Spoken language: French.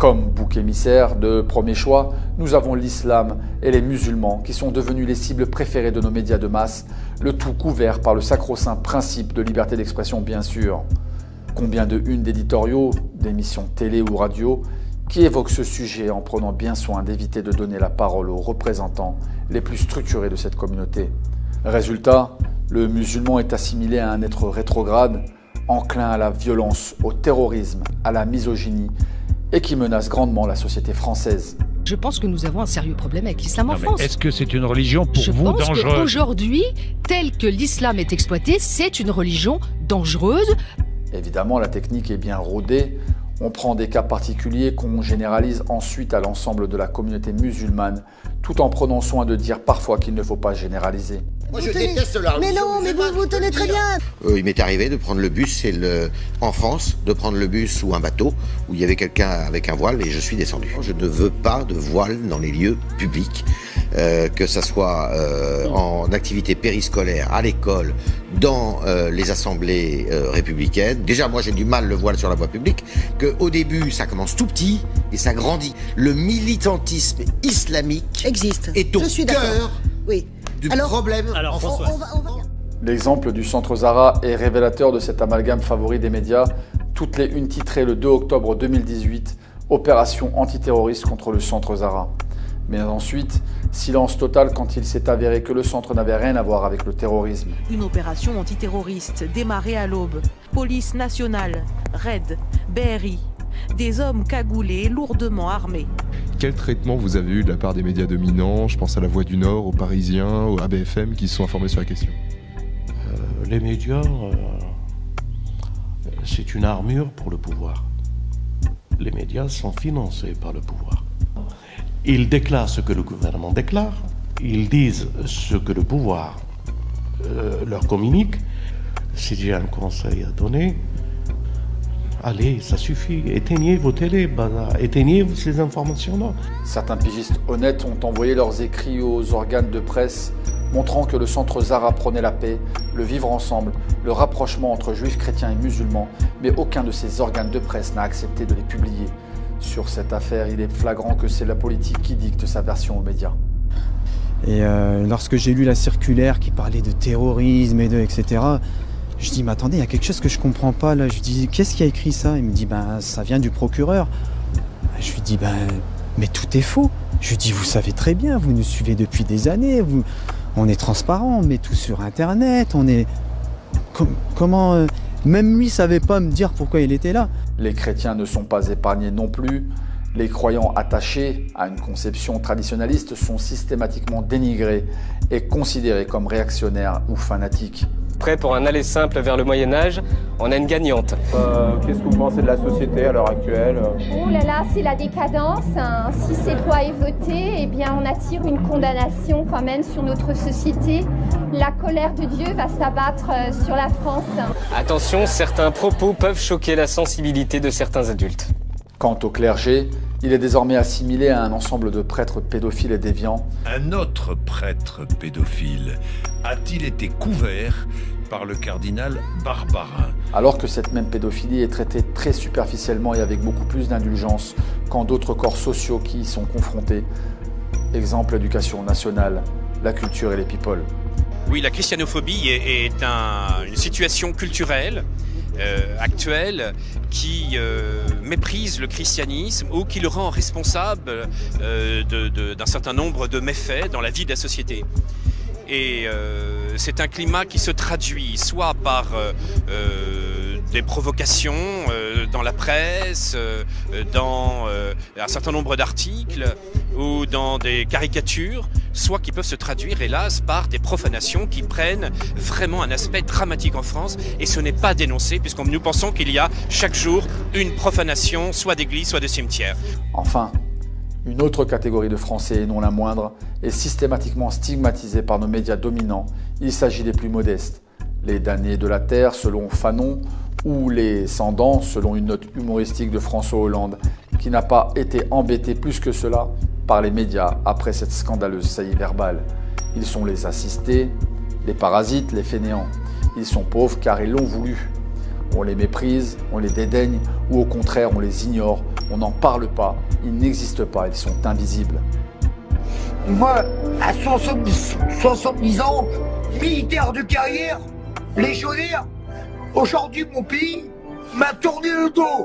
Comme bouc émissaire de premier choix, nous avons l'islam et les musulmans qui sont devenus les cibles préférées de nos médias de masse, le tout couvert par le sacro-saint principe de liberté d'expression bien sûr. Combien de unes d'éditoriaux, d'émissions télé ou radio, qui évoquent ce sujet en prenant bien soin d'éviter de donner la parole aux représentants les plus structurés de cette communauté. Résultat, le musulman est assimilé à un être rétrograde, enclin à la violence, au terrorisme, à la misogynie, et qui menace grandement la société française. Je pense que nous avons un sérieux problème avec l'islam en France. Est-ce que c'est une religion pour vous dangereuse ? Je pense qu'aujourd'hui, tel que l'islam est exploité, c'est une religion dangereuse. Évidemment, la technique est bien rodée. On prend des cas particuliers qu'on généralise ensuite à l'ensemble de la communauté musulmane, tout en prenant soin de dire parfois qu'il ne faut pas généraliser. Moi je déteste la religion. Mais non, mais vous tenez très bien. Il m'est arrivé de prendre le bus en France, de prendre le bus ou un bateau où il y avait quelqu'un avec un voile et je suis descendu. Je ne veux pas de voile dans les lieux publics, que ça soit en activité périscolaire, à l'école, dans les assemblées républicaines. Déjà, moi j'ai du mal le voile sur la voie publique, qu'au début ça commence tout petit et ça grandit. Le militantisme islamique existe. Est au cœur oui. du problème. Alors, François. L'exemple du Centre Zara est révélateur de cet amalgame favori des médias. Toutes les unes titrées le 2 octobre 2018, opération antiterroriste contre le Centre Zara. Mais ensuite, silence total quand il s'est avéré que le centre n'avait rien à voir avec le terrorisme. Une opération antiterroriste démarrée à l'aube. Police nationale, RAID, BRI. Des hommes cagoulés, lourdement armés. Quel traitement vous avez eu de la part des médias dominants ? Je pense à La Voix du Nord, aux Parisiens, au ABFM qui se sont informés sur la question. Les médias, c'est une armure pour le pouvoir. Les médias sont financés par le pouvoir. Ils déclarent ce que le gouvernement déclare, ils disent ce que le pouvoir leur communique. Si j'ai un conseil à donner, allez, ça suffit, éteignez vos télés, éteignez ces informations-là. Certains pigistes honnêtes ont envoyé leurs écrits aux organes de presse, montrant que le Centre Zara prônait la paix, le vivre ensemble, le rapprochement entre juifs, chrétiens et musulmans, mais aucun de ces organes de presse n'a accepté de les publier. Sur cette affaire, il est flagrant que c'est la politique qui dicte sa version aux médias. Et lorsque j'ai lu la circulaire qui parlait de terrorisme et etc., je dis, mais attendez, il y a quelque chose que je comprends pas là. Je dis, qu'est-ce qui a écrit ça ? Il me dit, ça vient du procureur. Je lui dis, mais tout est faux. Je lui dis, vous savez très bien, vous nous suivez depuis des années, on est transparent, on met tout sur Internet, on est... Comment... Même lui ne savait pas me dire pourquoi il était là. Les chrétiens ne sont pas épargnés non plus. Les croyants attachés à une conception traditionnaliste sont systématiquement dénigrés et considérés comme réactionnaires ou fanatiques. Prêt pour un aller simple vers le Moyen-Âge, on a une gagnante. Qu'est-ce que vous pensez de la société à l'heure actuelle ? Oh là là, c'est la décadence. Si cette loi est votée, eh bien on attire une condamnation quand même sur notre société. La colère de Dieu va s'abattre sur la France. Attention, certains propos peuvent choquer la sensibilité de certains adultes. Quant au clergé, il est désormais assimilé à un ensemble de prêtres pédophiles et déviants. Un autre prêtre pédophile a-t-il été couvert par le cardinal Barbarin ? Alors que cette même pédophilie est traitée très superficiellement et avec beaucoup plus d'indulgence qu'en d'autres corps sociaux qui y sont confrontés. Exemple, l'éducation nationale, la culture et les people. Oui, la christianophobie est une situation culturelle actuelle qui méprise le christianisme ou qui le rend responsable d'un certain nombre de méfaits dans la vie de la société. Et c'est un climat qui se traduit soit par des provocations dans la presse, dans un certain nombre d'articles ou dans des caricatures, soit qui peuvent se traduire, hélas, par des profanations qui prennent vraiment un aspect dramatique en France. Et ce n'est pas dénoncé, puisque nous pensons qu'il y a chaque jour une profanation, soit d'église, soit de cimetière. Enfin, une autre catégorie de Français, et non la moindre, est systématiquement stigmatisée par nos médias dominants. Il s'agit des plus modestes. Les damnés de la terre, selon Fanon, ou les sans-dents, selon une note humoristique de François Hollande, qui n'a pas été embêté plus que cela par les médias après cette scandaleuse saillie verbale. Ils sont les assistés, les parasites, les fainéants. Ils sont pauvres car ils l'ont voulu. On les méprise, on les dédaigne ou au contraire on les ignore, on n'en parle pas, ils n'existent pas, ils sont invisibles. Moi, à 70 ans, militaire de carrière, légionnaire, aujourd'hui mon pays m'a tourné le dos.